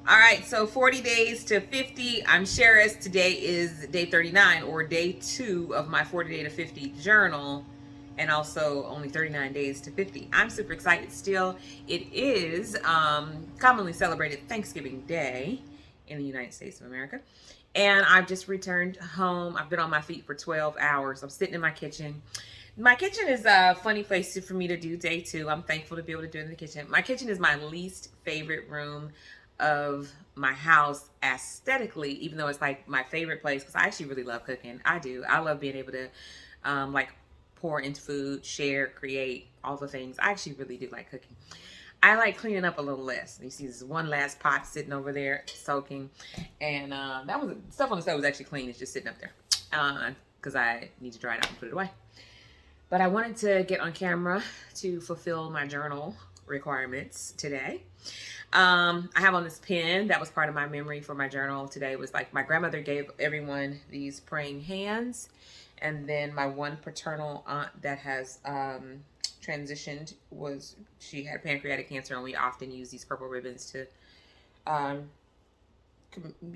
All right, so 40 days to 50. I'm Cheris. Today is day 39, or day 2 of my 40 day to 50 journal, and also only 39 days to 50. I'm super excited still. It is commonly celebrated Thanksgiving Day in the United States of America. And I've just returned home. I've been on my feet for 12 hours. I'm sitting in my kitchen. My kitchen is a funny place for me to do day 2. I'm thankful to be able to do it in the kitchen. My kitchen is my least favorite room of my house aesthetically, even though it's like my favorite place, because I actually really love cooking. I do. I love being able to like pour into food, share, create, all the things. I actually really do like cooking. I like cleaning up a little less. You see this one last pot sitting over there soaking, and that was stuff on the stove was actually clean. It's just sitting up there because I need to dry it out and put it away. But I wanted to get on camera to fulfill my journal requirements today. I have on this pen that was part of my memory for my journal today. It was like my grandmother gave everyone these praying hands, and then my one paternal aunt that has transitioned, she had pancreatic cancer, and we often use these purple ribbons to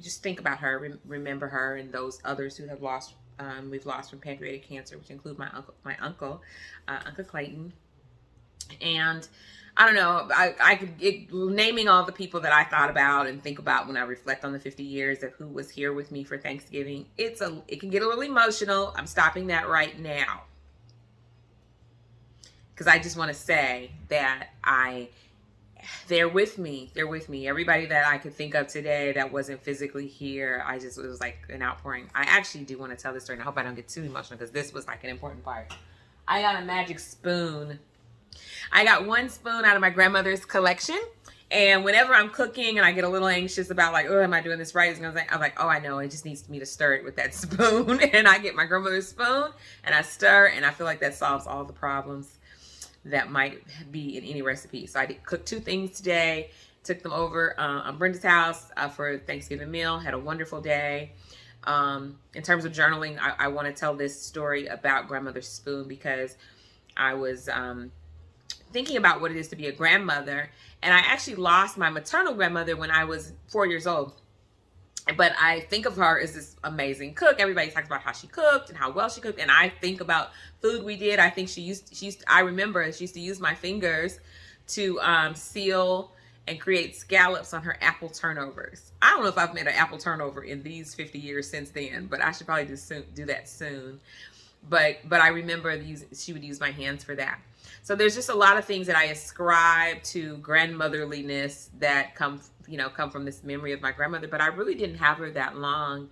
just think about her, remember her, and those others who have lost we've lost from pancreatic cancer, which include my uncle Clayton. And I don't know, I could naming all the people that I thought about and think about when I reflect on the 50 years of who was here with me for Thanksgiving. It can get a little emotional. I'm stopping that right now, because I just want to say that they're with me. Everybody that I could think of today that wasn't physically here, it was like an outpouring. I actually do want to tell this story, and I hope I don't get too emotional, because this was like an important part. I got a magic spoon. I got one spoon out of my grandmother's collection, and whenever I'm cooking and I get a little anxious about like, oh, am I doing this right? I'm like, oh, I know, it just needs me to stir it with that spoon. And I get my grandmother's spoon and I stir, and I feel like that solves all the problems that might be in any recipe. So I did cook 2 things today, took them over on Brenda's house for a Thanksgiving meal, had a wonderful day. In terms of journaling, I want to tell this story about grandmother's spoon, because I was thinking about what it is to be a grandmother, and I actually lost my maternal grandmother when I was 4 years old. But I think of her as this amazing cook. Everybody talks about how she cooked and how well she cooked, and I think about food we did. I think I remember she used to use my fingers to seal and create scallops on her apple turnovers. I don't know if I've made an apple turnover in these 50 years since then, but I should probably do that soon. But I remember she would use my hands for that. So there's just a lot of things that I ascribe to grandmotherliness that come from this memory of my grandmother, but I really didn't have her that long.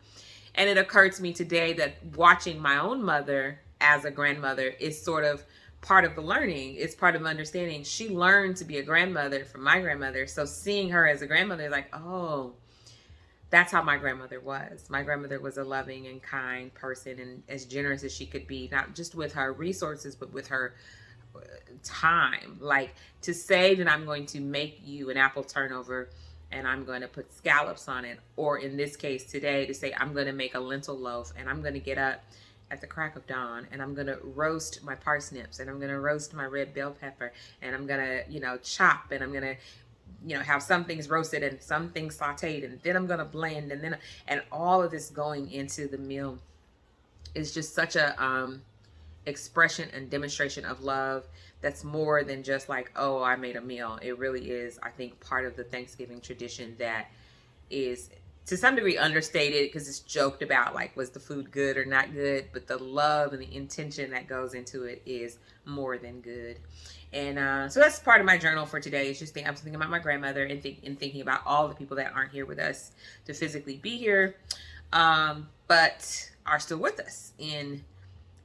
And it occurred to me today that watching my own mother as a grandmother is sort of part of the learning. It's part of understanding. She learned to be a grandmother from my grandmother. So seeing her as a grandmother is like, oh, that's how my grandmother was. My grandmother was a loving and kind person, and as generous as she could be, not just with her resources, but with her time. Like, to say that I'm going to make you an apple turnover and I'm going to put scallops on it, or in this case today, to say I'm going to make a lentil loaf, and I'm going to get up at the crack of dawn, and I'm going to roast my parsnips, and I'm going to roast my red bell pepper, and I'm going to chop, and I'm going to have some things roasted and some things sauteed, and then I'm going to blend, and all of this going into the meal is just such a expression and demonstration of love that's more than just like, oh, I made a meal. It really is, I think, part of the Thanksgiving tradition that is to some degree understated, because it's joked about, like, was the food good or not good? But the love and the intention that goes into it is more than good. And so that's part of my journal for today. It's just I was thinking about my grandmother and thinking about all the people that aren't here with us to physically be here, but are still with us in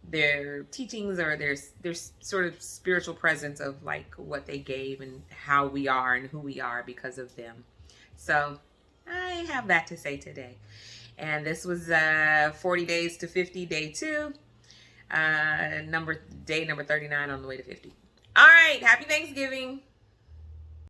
their teachings or their sort of spiritual presence of like what they gave and how we are and who we are because of them. So I have that to say today. And this was 40 days to 50, day 2, day number 39 on the way to 50. All right, happy Thanksgiving.